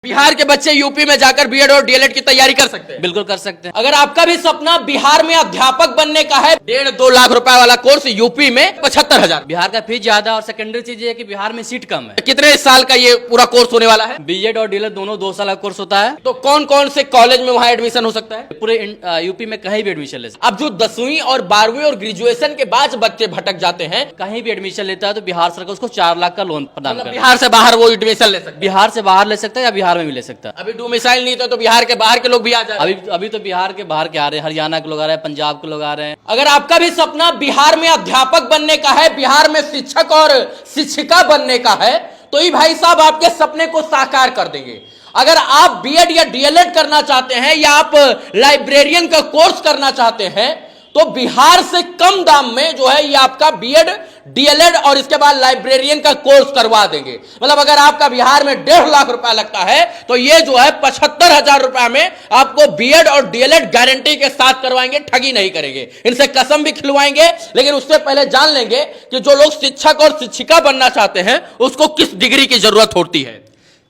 बिहार के बच्चे यूपी में जाकर बीएड और डीएलएड की तैयारी कर सकते हैं। बिल्कुल कर सकते हैं। अगर आपका भी सपना बिहार में अध्यापक बनने का है, 1.5-2 लाख रुपए वाला कोर्स यूपी में 75,000। बिहार का फीस ज्यादा और सेकेंडरी चीज ये है कि बिहार में सीट कम है। कितने साल का ये पूरा कोर्स होने वाला है? बीएड और डीएलएड दोनों 2 साल का कोर्स होता है। तो कौन कौन से कॉलेज में वहाँ एडमिशन हो सकता है? पूरे यूपी में कहीं भी एडमिशन ले सकते अब जो 10वीं और 12वीं और ग्रेजुएशन के बाद बच्चे भटक जाते हैं, हैं। कहीं भी एडमिशन लेता है तो बिहार सरकार उसको 4 लाख का लोन प्रदान मतलब करती है। बिहार से बाहर वो एडमिशन ले सकते हैं। बिहार से बाहर ले सकता है या बिहार में भी ले सकता है। अभी डोमिसाइल नहीं था तो बिहार के बाहर के लोग भी आ जाए। अभी तो बिहार के बाहर के आ रहे हैं, हरियाणा के लोग आ रहे हैं, पंजाब के लोग आ रहे हैं। अगर आपका भी सपना बिहार में अध्यापक बनने का है, बिहार में शिक्षक और शिक्षिका बनने का है, तो ये भाई साहब आपके सपने को साकार कर देंगे। अगर आप बीएड या डीएलएड करना चाहते हैं या आप लाइब्रेरियन का कोर्स करना चाहते हैं, तो बिहार से कम दाम में जो है ये आपका बीएड डीएलएड और इसके बाद लाइब्रेरियन का कोर्स करवा देंगे। मतलब अगर आपका बिहार में 1.5 लाख रुपया लगता है तो ये जो है 75,000 रुपया में आपको बीएड और डीएलएड गारंटी के साथ करवाएंगे, ठगी नहीं करेंगे। इनसे कसम भी खिलवाएंगे, लेकिन उससे पहले जान लेंगे कि जो लोग शिक्षक और शिक्षिका बनना चाहते हैं उसको किस डिग्री की जरूरत होती है।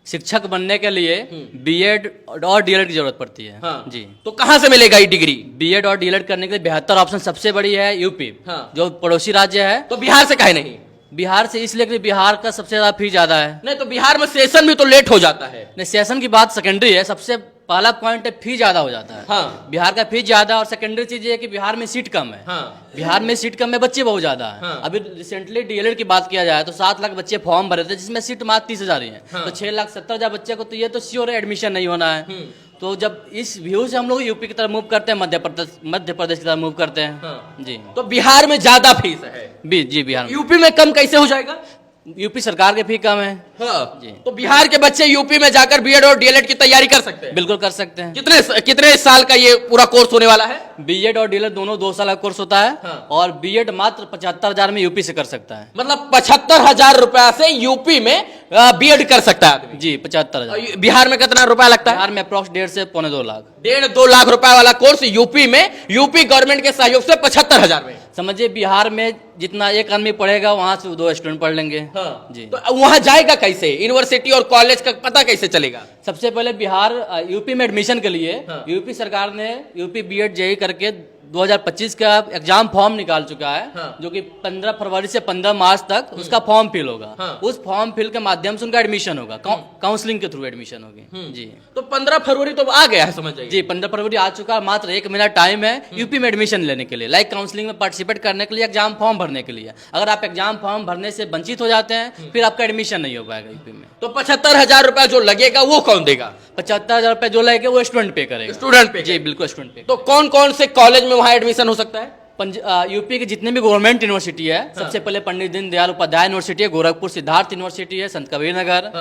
शिक्षक बनने के लिए बीएड और डीएलएड की जरूरत पड़ती है। हाँ। जी। तो कहां से मिलेगा ये डिग्री? बीएड और डीएलएड करने के लिए बेहतर ऑप्शन सबसे बड़ी है यूपी। हाँ। जो पड़ोसी राज्य है। तो बिहार से काहे नहीं? बिहार से इसलिए कि बिहार का सबसे ज्यादा फीस ज्यादा है। नहीं तो बिहार में सेशन भी तो लेट हो जाता है। नहीं, सेशन की बात सेकेंडरी है, सबसे पहला पॉइंट है फीस ज्यादा हो जाता है। हाँ। बिहार का फीस ज्यादा और सेकेंडरी चीज ये है कि बिहार में सीट कम है। हाँ। बिहार में सीट कम है, बच्चे बहुत ज्यादा है। हाँ। अभी रिसेंटली डीएलएड की बात किया जाए तो 7 लाख बच्चे फॉर्म भरे थे, जिसमें सीट मात्र 30,000 ही है। हाँ। तो 6,70,000 बच्चे को तो ये तो श्योर है एडमिशन नहीं होना है। तो जब इस व्यू से हम लोग यूपी की तरफ मूव करते हैं, मध्य प्रदेश की तरफ मूव करते हैं। हाँ। जी। तो बिहार में ज्यादा फीस है। जी बिहार में। यूपी में कम कैसे हो जाएगा? यूपी सरकार के फी कम है। हाँ। जी। तो बिहार के बच्चे यूपी में जाकर बीएड और डीएलएड की तैयारी कर सकते हैं। बिल्कुल कर सकते हैं। कितने साल का ये पूरा कोर्स होने वाला है? बीएड और डीएलएड दोनों 2 साल का कोर्स होता है। हाँ। और बीएड मात्र 75,000 में यूपी से कर सकता है। मतलब 75,000 रुपया से यूपी में बीएड कर सकता है आदमी। जी 75,000। बिहार में कितना रुपया लगता है? बिहार में अप्रोक्स 1.5 से 1.25 लाख। 1.5-2 लाख रुपए वाला कोर्स यूपी में, यूपी गवर्नमेंट के सहयोग से 75,000 में। समझिए बिहार में जितना एक आदमी पढ़ेगा वहां से 2 स्टूडेंट पढ़ लेंगे। हाँ। जी। तो वहां जाएगा कैसे? यूनिवर्सिटी और कॉलेज का पता कैसे चलेगा? सबसे पहले बिहार यूपी में एडमिशन के लिए हाँ। यूपी सरकार ने यूपी बीएड जेई करके 2025 का एग्जाम फॉर्म निकाल चुका है। हाँ। जो कि 15 फरवरी से 15 मार्च तक उसका फॉर्म फिल होगा। हाँ। उस फॉर्म फिल के माध्यम से उनका एडमिशन होगा, काउंसलिंग के थ्रू एडमिशन होगी। जी। तो 15 फरवरी तो आ गया है, समझ जाइए। जी 15 फरवरी आ चुका है, मात्र 1 महीना टाइम है यूपी में एडमिशन लेने के लिए, लाइक काउंसलिंग में पार्टिसिपेट करने के लिए, एग्जाम फॉर्म भरने के लिए। अगर आप एग्जाम फॉर्म भरने से वंचित हो जाते हैं फिर आपका एडमिशन नहीं हो पाएगा यूपी में। तो 75,000 रुपया जो लगेगा वो कौन देगा? 75,000 रुपए जो लगेगा वो स्टूडेंट पे करेगा। स्टूडेंट पे? जी बिल्कुल स्टूडेंट पे। तो कौन कौन से कॉलेज में वहां एडमिशन हो सकता है? यूपी की जितने भी गवर्नमेंट यूनिवर्सिटी है, सबसे पहले पंडित दीनदयाल उपाध्याय यूनिवर्सिटी है, गोरखपुर सिद्धार्थ यूनिवर्सिटी है, संत कबीर नगर,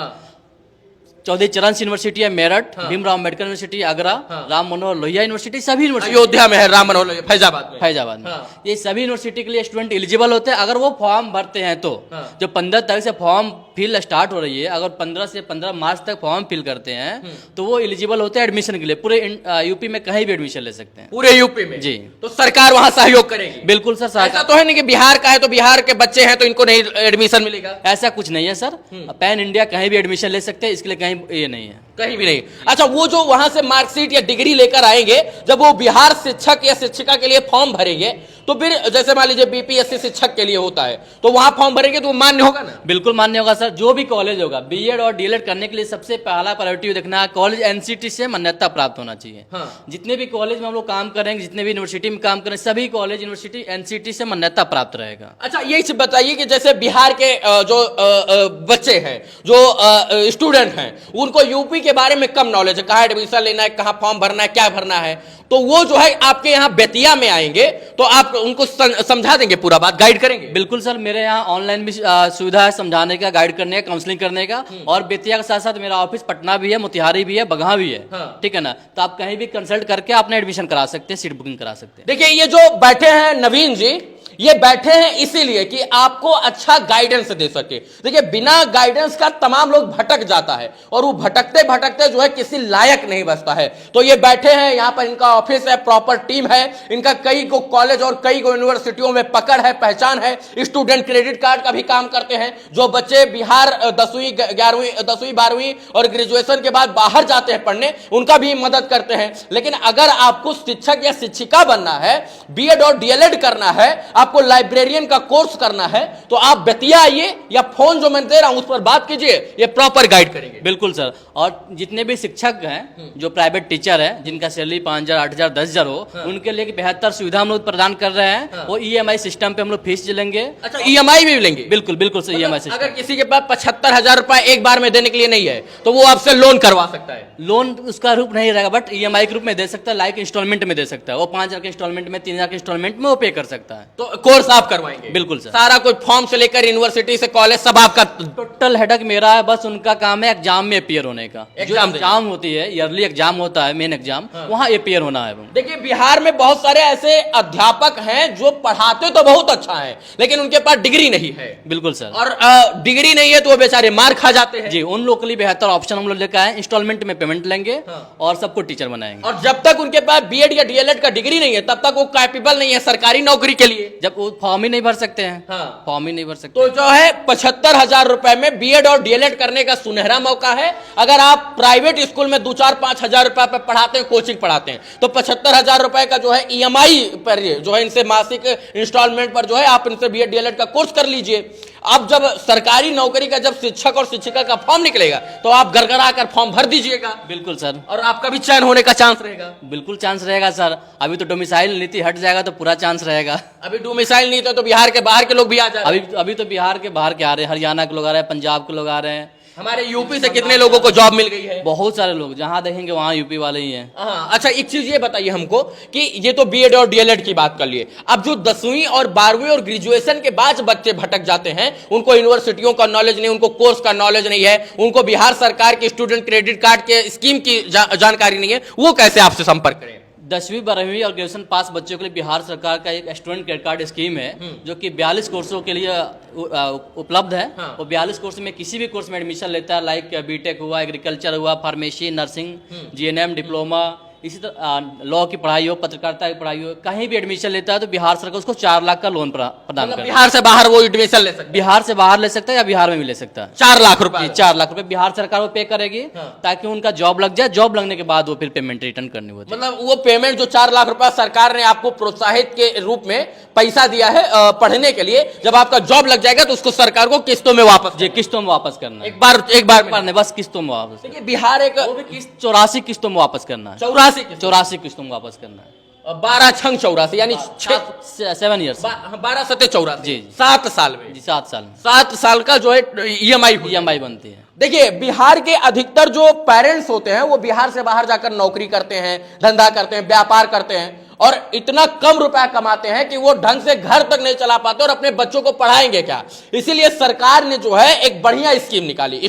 चौधरी चरण सिंह यूनिवर्सिटी है मेरठ, भीमराव अम्बेडकर यूनिवर्सिटी आगरा, राम मनोहर लोहिया यूनिवर्सिटी, सभी यूनिवर्सिटी अयोध्या में है, राम मनोहर लोहिया फैजाबाद में। ये सभी यूनिवर्सिटी के लिए स्टूडेंट एलिजिबल होते हैं अगर वो फॉर्म भरते हैं तो। जो 15 तारीख से फॉर्म फिल स्टार्ट हो रही है, अगर 15 से 15 मार्च तक फॉर्म फिल करते हैं तो वो एलिजिबल होते हैं एडमिशन के लिए। पूरे यूपी में कहीं भी एडमिशन ले सकते हैं, पूरे यूपी में। जी। तो सरकार वहां सहयोग करेगी? बिल्कुल सर। ऐसा तो है नहीं कि बिहार का है तो बिहार के बच्चे हैं तो इनको नहीं एडमिशन मिलेगा? ऐसा कुछ नहीं है सर। पैन इंडिया कहीं भी एडमिशन ले सकते हैं, इसके लिए कहीं ये नहीं है। कहीं भी नहीं। अच्छा, वो जो वहां से मार्कशीट या डिग्री लेकर आएंगे, जब वो बिहार शिक्षक या शिक्षिका के लिए फॉर्म भरेंगे तो फिर जैसे मान लीजिए बीपीएससी शिक्षक के लिए होता है तो वहां फॉर्म भरेंगे तो वो मान्य होगा ना? बिल्कुल मान्य होगा सर। जो भी कॉलेज होगा बीएड और डीएलएड करने के लिए सबसे पहला प्रायोरिटी देखना है, कॉलेज एनसीटी से मान्यता प्राप्त होना चाहिए। हाँ। जितने भी कॉलेज में हम लोग काम करेंगे, जितने भी यूनिवर्सिटी में काम करेंगे, सभी कॉलेज यूनिवर्सिटी एनसीटी से मान्यता प्राप्त रहेगा। अच्छा, ये बताइए कि जैसे बिहार के जो बच्चे हैं, जो स्टूडेंट हैं, उनको यूपी के बारे में कम नॉलेज है, कहाँ एडमिशन लेना है, कहाँ फॉर्म भरना है, क्या भरना है, तो वो जो है आपके यहाँ बेतिया में आएंगे तो आप उनको समझा देंगे, पूरा बात गाइड करेंगे? बिल्कुल सर, मेरे यहाँ ऑनलाइन भी सुविधा है समझाने का, गाइड करने का, काउंसलिंग करने का। और बेतिया के साथ साथ मेरा ऑफिस पटना भी है, मोतिहारी भी है, बगहा भी है। हाँ। ठीक है ना? तो आप कहीं भी कंसल्ट करके अपना एडमिशन करा सकते हैं, सीट बुकिंग करा सकते हैं। देखिए, ये जो बैठे हैं नवीन जी, ये बैठे हैं इसीलिए कि आपको अच्छा गाइडेंस दे सके। देखिए बिना गाइडेंस का तमाम लोग भटक जाता है और वो भटकते भटकते जो है किसी लायक नहीं बचता है। तो ये बैठे हैं, यहां पर इनका ऑफिस है, प्रॉपर टीम है, इनका कई को कॉलेज और कई को यूनिवर्सिटियों में पकड़ है, पहचान है। स्टूडेंट क्रेडिट कार्ड का भी काम करते हैं। जो बच्चे बिहार 10वीं 11वीं 10वीं 12वीं और ग्रेजुएशन के बाद बाहर जाते हैं पढ़ने, उनका भी मदद करते हैं। लेकिन अगर आपको शिक्षक या शिक्षिका बनना है, बीएड और डीएलएड करना है, आपको लाइब्रेरियन का कोर्स करना है, तो आप बेतिया आइए या फोन जो मैं दे रहा हूं उस पर बात कीजिए, ये प्रॉपर गाइड करेंगे। बिल्कुल सर। और जितने भी शिक्षक हैं जो प्राइवेट टीचर है, जिनका सैलरी 5,000 8,000 10,000 हो, उनके लिए बेहतर सुविधा हम लोग प्रदान कर रहे हैं। वो ईएमआई सिस्टम पे हम लोग फीस लेंगे। अच्छा, ईएमआई भी लेंगे? बिल्कुल बिल्कुल सर, ईएमआई सिस्टम। अगर किसी के पास 75,000 रुपए एक बार में देने के लिए नहीं है तो वो आपसे लोन करवा सकता है? लोन उसका रूप नहीं रहेगा, बट ईएमआई के रूप में दे सकता है, लाइक इंस्टॉलमेंट में दे सकता है। वो 5,000 के इंस्टॉलमेंट में, 3,000 के इंस्टॉलमेंट में वो पे कर सकता है। तो कोर्स आप करवाएंगे? बिल्कुल सर। सारा कुछ फॉर्म से लेकर यूनिवर्सिटी से कॉलेज सब आपका? टोटल हेडक मेरा है, बस उनका काम है एग्जाम में अपीयर होने का। एग्जाम होती है, ईयरली एग्जाम होता है, मेन एग्जाम, वहाँ अपीयर होना है। देखिए बिहार में बहुत सारे ऐसे अध्यापक हैं जो पढ़ाते तो बहुत अच्छा है लेकिन उनके पास डिग्री नहीं है। बिल्कुल सर। और डिग्री नहीं है तो वो बेचारे मार खा जाते हैं। जी, उन लोगों के लिए बेहतर ऑप्शन हम लोग लेकर आए, इंस्टॉलमेंट में पेमेंट लेंगे और सबको टीचर बनाएंगे। और जब तक उनके पास बीएड या डीएलएड का डिग्री नहीं है तब तक वो कैपेबल नहीं है सरकारी नौकरी के लिए। जब वो फॉर्म ही नहीं भर सकते हैं। हाँ। फॉर्म ही नहीं भर सकते। तो जो है 75,000 रुपए में बीएड और डीएलएड करने का सुनहरा मौका है। अगर आप प्राइवेट स्कूल में 2-4-5 हजार रुपए पे पढ़ाते हैं, कोचिंग पढ़ाते हैं, तो 75,000 रुपए का जो है ईएमआई पर जो है इनसे मासिक इंस्टॉलमेंट पर जो है आप इनसे बीएड डीएलएड का कोर्स कर लीजिए। अब जब सरकारी नौकरी का जब शिक्षक और शिक्षिका का फॉर्म निकलेगा तो आप गड़गड़ा कर फॉर्म भर दीजिएगा। बिल्कुल सर। और आपका भी चयन होने का चांस रहेगा। बिल्कुल चांस रहेगा सर। अभी तो डोमिसाइल नीति हट जाएगा तो पूरा चांस रहेगा। अभी डोमिसाइल नीति है तो बिहार के बाहर के लोग भी आ जाए। अभी तो बिहार के बाहर के आ रहे हैं, हरियाणा के लोग आ रहे हैं, पंजाब के लोग आ रहे हैं। हमारे यूपी से कितने लोगों को जॉब मिल गई है? बहुत सारे लोग, जहां देखेंगे वहां यूपी वाले ही हैं। हाँ, अच्छा एक चीज ये बताइए हमको कि ये तो बीएड और डीएलएड की बात कर लिए, अब जो 10वीं और 12वीं और ग्रेजुएशन के बाद बच्चे भटक जाते हैं, उनको यूनिवर्सिटियों का नॉलेज नहीं, उनको कोर्स का नॉलेज नहीं है, उनको बिहार सरकार के स्टूडेंट क्रेडिट कार्ड के स्कीम की जानकारी नहीं है, वो कैसे आपसे संपर्क करें? 10वीं 12वीं और ग्रेजुएशन पास बच्चों के लिए बिहार सरकार का एक स्टूडेंट क्रेडिट कार्ड स्कीम है जो कि 42 कोर्सों के लिए उपलब्ध है। हाँ। वो 42 कोर्स में किसी भी कोर्स में एडमिशन लेता है, लाइक बीटेक हुआ, एग्रीकल्चर हुआ, फार्मेसी, नर्सिंग, जीएनएम, डिप्लोमा, इसी तरह लॉ की पढ़ाई हो, पत्रकारिता की पढ़ाई हो, कहीं भी एडमिशन लेता है तो बिहार सरकार उसको 4 लाख का लोन प्रदान करता है। बिहार से बाहर वो एडमिशन ले सकते हैं? बिहार से बाहर ले सकता है या बिहार में भी ले सकता है। 4 लाख रुपए? 4 लाख रुपए बिहार सरकार वो पे करेगी ताकि उनका जॉब लग जाए। जॉब लगने के बाद वो फिर पेमेंट रिटर्न करनी होती है। मतलब वो पेमेंट जो 4 लाख रुपए सरकार ने आपको प्रोत्साहित के रूप में पैसा दिया है पढ़ने के लिए, जब आपका जॉब लग जाएगा तो उसको सरकार को किस्तों में वापस? जी, किस्तों में वापस करना है। एक बार में नहीं, बस किस्तों में वापस। देखिए बिहार एक वो भी किस्त 84 किस्तों में वापस करना है। 84 किस्तों में वापस करना है। 12 छंग 84 यानी 7 ईयर्स। 12 सत्ते 84। जी। 7 साल में? जी, 7 साल में 7 साल का जो है ईएमआई बनती है। देखिए बिहार के अधिकतर जो पेरेंट्स होते हैं वो बिहार से बाहर जाकर नौकरी करते हैं, धंधा करते हैं, व्यापार करते हैं और इतना कम रुपया कमाते हैं कि वो ढंग से घर तक नहीं चला पाते और अपने बच्चों को पढ़ाएंगे क्या। इसीलिए सरकार ने जो है एक बढ़िया स्कीम निकाली,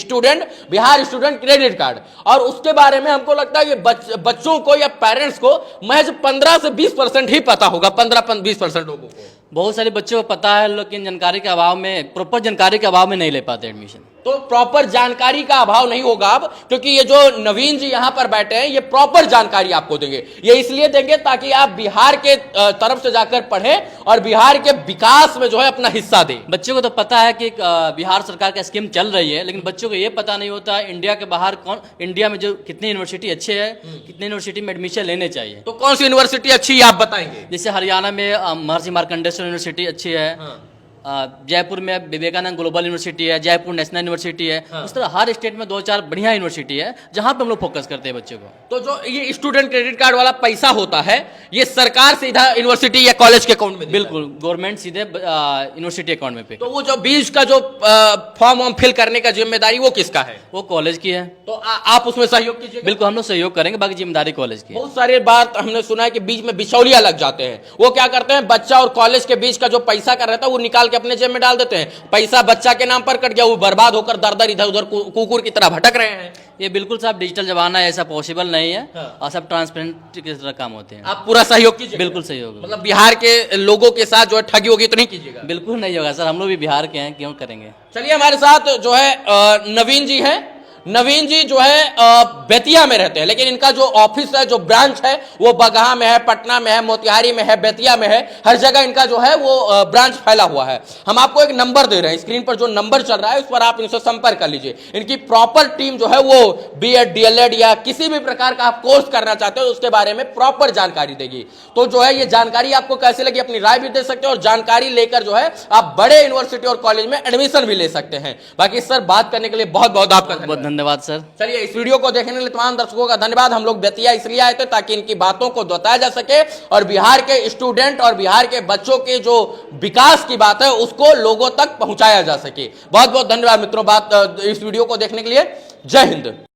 बिहार स्टूडेंट क्रेडिट कार्ड, और उसके बारे में हमको लगता है कि बच्चों को या पेरेंट्स को महज 15 से 20% ही पता होगा, 15-20% लोगों को। बहुत सारे बच्चों को पता है लेकिन जानकारी के अभाव में, प्रॉपर जानकारी के अभाव में नहीं ले पाते एडमिशन। तो प्रॉपर जानकारी का अभाव नहीं होगा अब, क्योंकि ये जो नवीन जी यहां पर बैठे हैं ये प्रॉपर जानकारी आपको देंगे। ये इसलिए देंगे ताकि आप बिहार के तरफ से जाकर पढ़ें और बिहार के विकास में जो है अपना हिस्सा दें। बच्चों को तो पता है कि बिहार सरकार का स्कीम चल रही है, लेकिन बच्चों को ये पता नहीं होता इंडिया के बाहर इंडिया में जो कितनी यूनिवर्सिटी अच्छे है, कितनी यूनिवर्सिटी में एडमिशन लेने चाहिए। तो कौन सी यूनिवर्सिटी अच्छी है आप बताएंगे? जैसे हरियाणा में महर्षि मार्कंडेश्वर यूनिवर्सिटी अच्छी है। जयपुर में विवेकानंद ग्लोबल यूनिवर्सिटी है, जयपुर नेशनल यूनिवर्सिटी है। उस तरह हर स्टेट में 2-4 बढ़िया यूनिवर्सिटी है जहां पे हम लोग फोकस करते हैं बच्चों को। तो जो ये स्टूडेंट क्रेडिट कार्ड वाला पैसा होता है ये सरकार सीधा यूनिवर्सिटी या कॉलेज के अकाउंट में? बिल्कुल, गवर्नमेंट सीधे यूनिवर्सिटी अकाउंट में पे। तो वो जो बीच का जो फॉर्म फिल करने का जिम्मेदारी वो किसका है? वो कॉलेज की है। तो आप उसमें सहयोग कीजिए? बिल्कुल, हम लोग सहयोग करेंगे, बाकी जिम्मेदारी कॉलेज की है। बहुत सारी बात हमने सुना है कि बीच में बिचौलिया लग जाते हैं, वो क्या करते हैं बच्चा और कॉलेज के बीच का जो पैसा का रहता है वो निकाल के अपने जेब में डाल देते हैं, पैसा बच्चा के नाम पर कट गया, वो बर्बाद होकर दर दर इधर उधर कुकुर की तरह भटक रहे हैं। ये बिल्कुल साहब डिजिटल जमाना है, ऐसा पॉसिबल नहीं है। और सब ट्रांसपेरेंट की तरह काम होते हैं। आप पूरा सहयोग कीजिए। बिल्कुल सही होगा। मतलब बिहार के लोगों के साथ जो है ठगी होगी तो नहीं कीजिएगा? बिल्कुल नहीं होगा सर, हम लोग भी बिहार के हैं, क्यों करेंगे। चलिए हमारे साथ जो है नवीन जी हैं। नवीन जी जो है बेतिया में रहते हैं, लेकिन इनका जो ऑफिस है, जो ब्रांच है, वो बगहा में है, पटना में है, मोतिहारी में है, बेतिया में है, हर जगह इनका जो है वो ब्रांच फैला हुआ है। हम आपको एक नंबर दे रहे हैं, स्क्रीन पर जो नंबर चल रहा है उस पर आप इनसे संपर्क कर लीजिए। इनकी प्रॉपर टीम जो है वो बीएड डीएलएड या किसी भी प्रकार का आप कोर्स करना चाहते हो उसके बारे में प्रॉपर जानकारी देगी। तो जो है ये जानकारी आपको कैसे लगी अपनी राय भी दे सकते हो, और जानकारी लेकर जो है आप बड़े यूनिवर्सिटी और कॉलेज में एडमिशन भी ले सकते हैं। बाकी सर बात करने के लिए बहुत बहुत आपका धन्यवाद सर। चलिए इस वीडियो को देखने के लिए तमाम दर्शकों का धन्यवाद। हम लोग बेतिया इसलिए आए थे ताकि इनकी बातों को बताया जा सके और बिहार के स्टूडेंट और बिहार के बच्चों के जो विकास की बात है उसको लोगों तक पहुंचाया जा सके। बहुत बहुत धन्यवाद मित्रों इस वीडियो को देखने के लिए। जय हिंद।